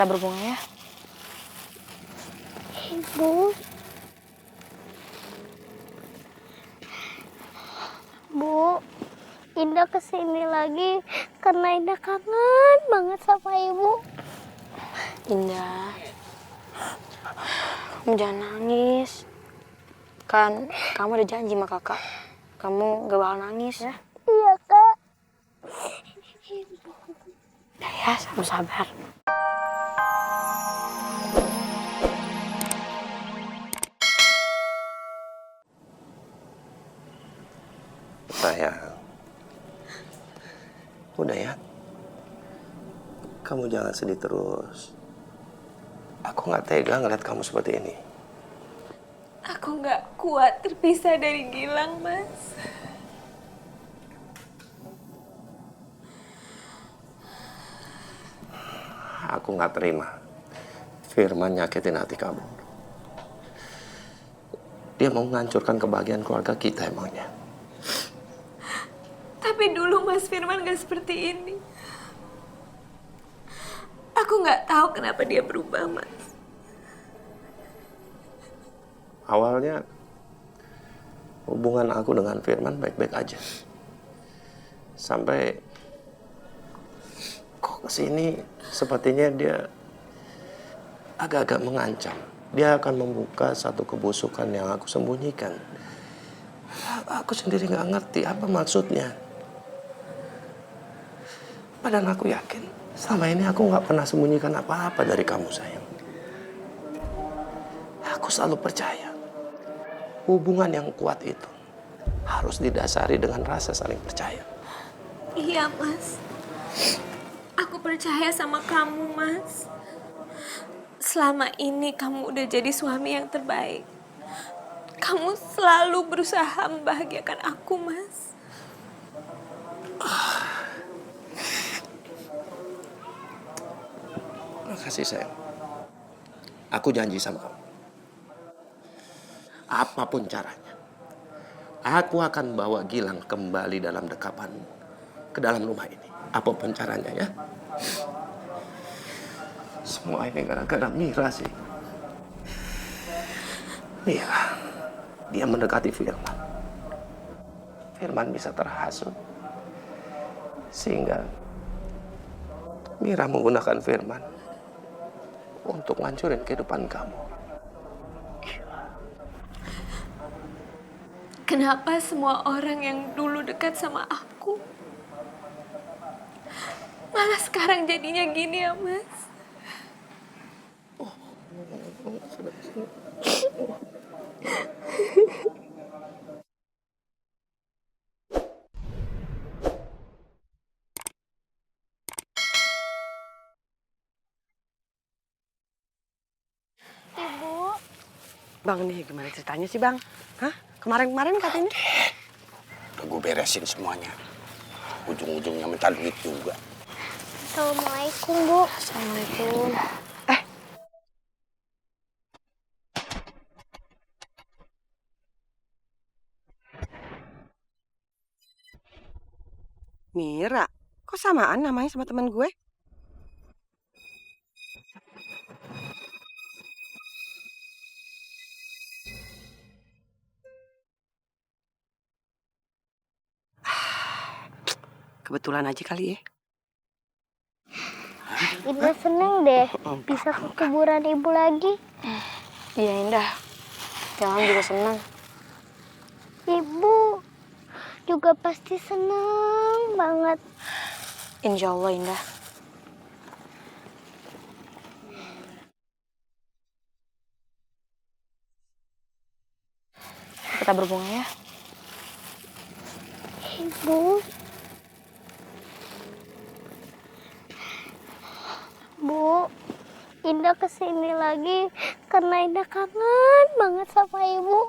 Kita berbunga ya. Bu. Bu, Indah kesini lagi karena Indah kangen banget sama Ibu. Indah, kamu jangan nangis. Kan kamu udah janji sama kakak. Kamu gak bakal nangis ya. Iya, Kak. Udah ya, sabar-sabar. Sayang, udah ya. Kamu jangan sedih terus. Aku nggak tega ngeliat kamu seperti ini. Aku nggak kuat terpisah dari Gilang, Mas. Aku nggak terima Firman nyakitin hati kamu. Dia mau menghancurkan kebahagiaan keluarga kita emangnya. Tapi dulu Mas Firman gak seperti ini. Aku nggak tahu kenapa dia berubah, Mas. Awalnya hubungan aku dengan Firman baik-baik aja. Sampai kok kesini sepertinya dia agak-agak mengancam. Dia akan membuka satu kebusukan yang aku sembunyikan. Aku sendiri nggak ngerti apa maksudnya. Padahal aku yakin selama ini aku nggak pernah sembunyikan apa-apa dari kamu, sayang. Aku selalu percaya hubungan yang kuat itu harus didasari dengan rasa saling percaya. Iya, Mas. Aku percaya sama kamu, Mas. Selama ini kamu udah jadi suami yang terbaik. Kamu selalu berusaha membahagiakan aku, Mas. Makasih, sayang. Aku janji sama kamu. Apapun caranya, aku akan bawa Gilang kembali dalam dekapanmu ke dalam rumah ini. Apapun caranya ya. Semua ini gara-gara Mira sih. Mira, dia mendekati Firman. Firman bisa terhasut. Sehingga Mira menggunakan Firman untuk ngancurin kehidupan kamu. Kenapa semua orang yang dulu dekat sama aku malah sekarang jadinya gini ya, Mas? Ibu. Bang, nih gimana ceritanya sih, Bang? Hah? Kemarin-kemarin katanya? Udah gue beresin semuanya. Ujung-ujungnya minta duit juga. Assalamualaikum, Bu. Assalamualaikum. Mira, kok samaan namanya sama teman gue? Kebetulan aja kali ya. Indah seneng deh bisa ke kuburan Ibu lagi. Iya, Indah. Jangan juga senang. Ibu juga pasti seneng banget. Insya Allah, Indah. Kita berbunga ya. Ibu. Bu, Indah kesini lagi karena Indah kangen banget sama Ibu.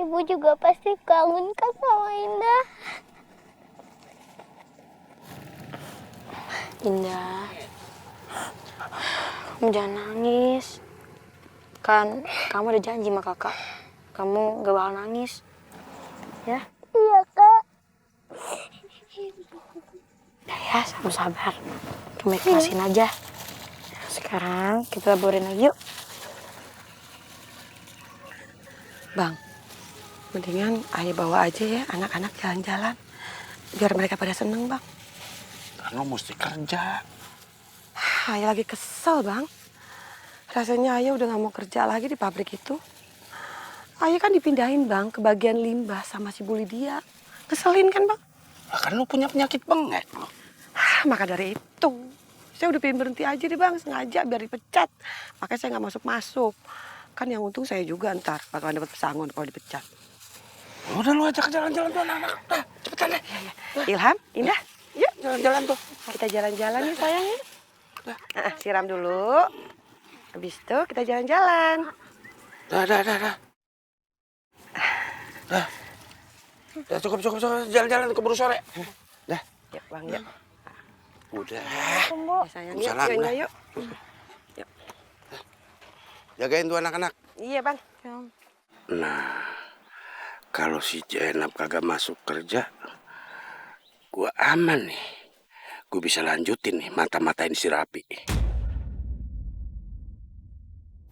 Ibu juga pasti kangen kan sama Indah. Indah, kamu jangan nangis. Kan kamu udah janji sama kakak. Kamu gak bakal nangis ya. Iya, Kak. Ibu. Ya, sabar-sabar. Cuma ikhlasin aja. Sekarang kita laborin lagi yuk. Bang, mendingan ayah bawa aja ya anak-anak jalan-jalan. Biar mereka pada seneng, Bang. Kan lo mesti kerja. Ayah lagi kesel, Bang. Rasanya ayah udah gak mau kerja lagi di pabrik itu. Ayah kan dipindahin, Bang, ke bagian limbah sama si Bu Lydia. Ngeselin kan, Bang? Lah kan lo punya penyakit bengek lo. Maka dari itu, saya udah pengen berhenti aja deh, Bang. Sengaja biar dipecat. Makanya saya gak masuk-masuk. Kan yang untung saya juga ntar bakalan dapat pesangon kalau dipecat. Udah lo ajak jalan-jalan tuh anak-anak. Nah, cepetan deh. Ilham, Indah, yuk. Jalan-jalan tuh. Kita jalan-jalan nih, sayang. Siram dulu. Habis itu kita jalan-jalan. Dah. Dah cukup. Jalan-jalan keburu sore. Dah. Yuk, Bang, yuk. Udah. Ya, sayang, yuk. Salam, Yuk, dah. yuk. Jagain tuh anak-anak. Iya, Bang. Nah, kalau si Jenab kagak masuk kerja, gua aman nih. Gua bisa lanjutin nih mata-matain si Rapi.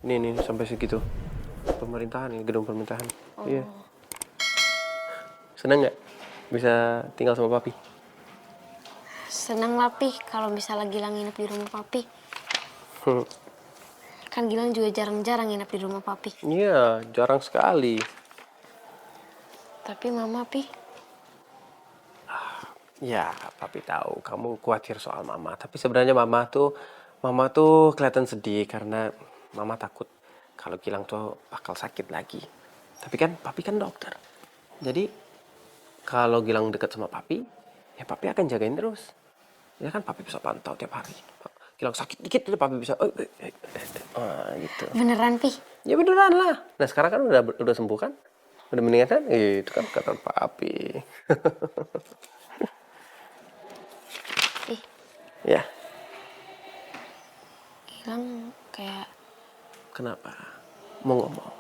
Nih sampai segitu. Pemerintahan ini, gedung pemerintahan. Iya. Seneng nggak bisa tinggal sama papi? Seneng lah, Pi, kalau misalnya Gilang nginep di rumah Papi. Kan Gilang juga jarang-jarang nginep di rumah Papi. Iya, jarang sekali. Tapi Mama, Pi, Ya, papi tahu kamu khawatir soal mama. Tapi sebenarnya mama tuh kelihatan sedih karena mama takut kalau Gilang tuh bakal sakit lagi. Tapi kan papi kan dokter. Jadi kalau Gilang dekat sama papi, ya papi akan jagain terus. Ya kan papi bisa pantau tiap hari. Gilang sakit dikit udah papi bisa gitu. beneran, Pi? Ya beneran lah. Nah sekarang kan udah sembuh kan? Udah mendingan kan? Itu kan kata papi. Ih, Ya, Gilang kayak kenapa? Mau ngomong?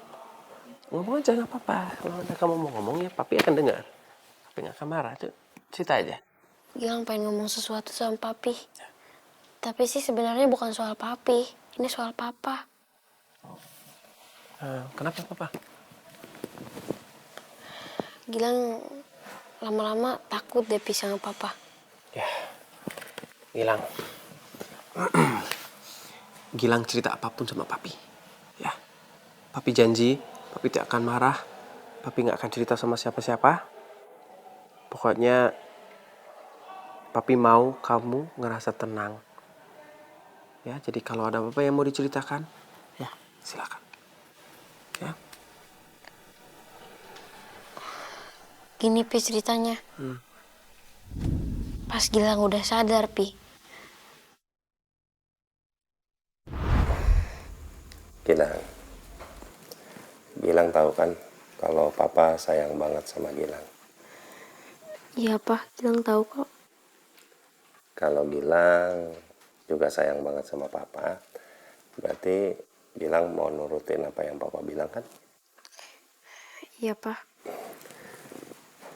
Ngomong aja nggak apa-apa. Kalau ada kamu mau ngomong ya papi akan dengar. Papi nggak akan marah tuh. Cerita aja. Gilang pengen ngomong sesuatu sama Papi. Tapi sih sebenarnya bukan soal Papi, ini soal Papa. Kenapa papa? Gilang lama-lama takut deh pisah sama Papa. Ya, Gilang. Gilang cerita apapun sama papi. Ya, papi janji, papi tidak akan marah. Papi nggak akan cerita sama siapa-siapa. Pokoknya, papi mau kamu ngerasa tenang. Ya, jadi kalau ada apa-apa yang mau diceritakan, ya silakan. Ya. Gini, Pi, ceritanya. Pas Gilang udah sadar, Pi. Gilang tahu kan kalau papa sayang banget sama Gilang. Iya, Pak. Gilang tahu kok. Kalau Gilang juga sayang banget sama papa, berarti Gilang mau nurutin apa yang papa bilang kan? Iya, Pak.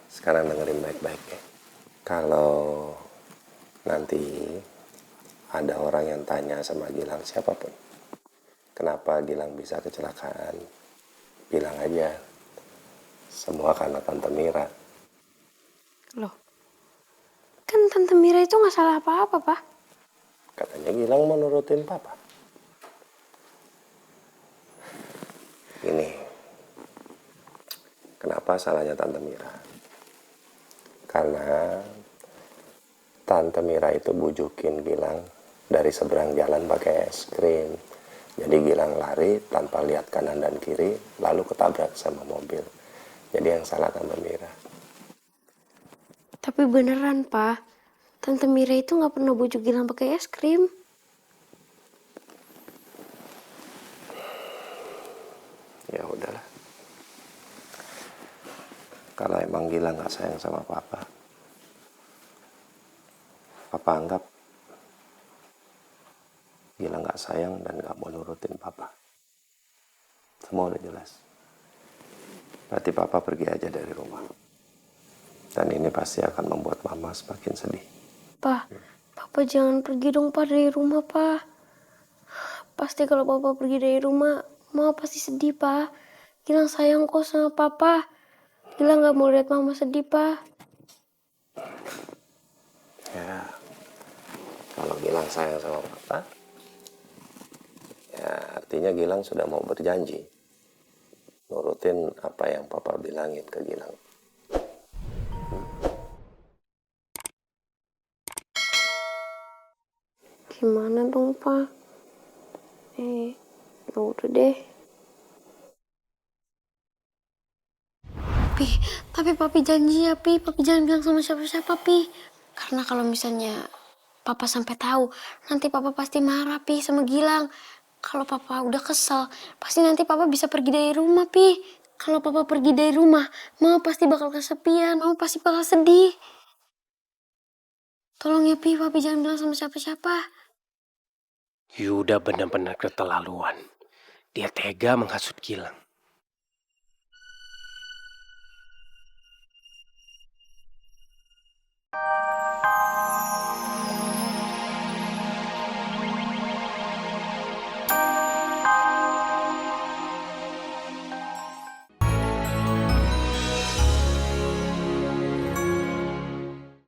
Sekarang dengerin baik-baik ya. Kalau nanti ada orang yang tanya sama Gilang, siapapun, kenapa Gilang bisa kecelakaan, bilang aja semua karena Tante Mira. Loh, kan Tante Mira itu nggak salah apa-apa, Pak. Katanya Gilang mau nurutin papa. Ini, kenapa salahnya Tante Mira? Karena Tante Mira itu bujukin Gilang dari seberang jalan pakai es krim. Jadi Gilang lari tanpa lihat kanan dan kiri, lalu ketabrak sama mobil. Jadi yang salah Tante Mira. Tapi beneran, Pak. Tante Mira itu nggak pernah bujuk Gilang pakai es krim. Ya udahlah. Kalau emang Gilang nggak sayang sama papa, papa anggap Gilang nggak sayang dan nggak mau nurutin papa. Semua udah jelas. Berarti papa pergi aja dari rumah. Dan ini pasti akan membuat mama semakin sedih. Pak, Papa jangan pergi dong, Pa, dari rumah, Pa. Pasti kalau Papa pergi dari rumah, Mama pasti sedih, Pa. Gilang sayang kok sama Papa. Gilang gak mau lihat Mama sedih, Pa. Ya, kalau Gilang sayang sama Papa, ya artinya Gilang sudah mau berjanji nurutin apa yang Papa bilangin ke Gilang. Gimana dong, Pa? Ya udah deh. Pi, tapi Papi janji ya, Pi. Papi jangan bilang sama siapa-siapa, Pi. Karena kalau misalnya Papa sampai tahu, nanti Papa pasti marah, Pi, sama Gilang. Kalau Papa udah kesel, pasti nanti Papa bisa pergi dari rumah, Pi. Kalau Papa pergi dari rumah, Mama pasti bakal kesepian. Mama pasti bakal sedih. Tolong ya, Pi. Papi jangan bilang sama siapa-siapa. Yuda benar-benar keterlaluan. Dia tega menghasut Gilang.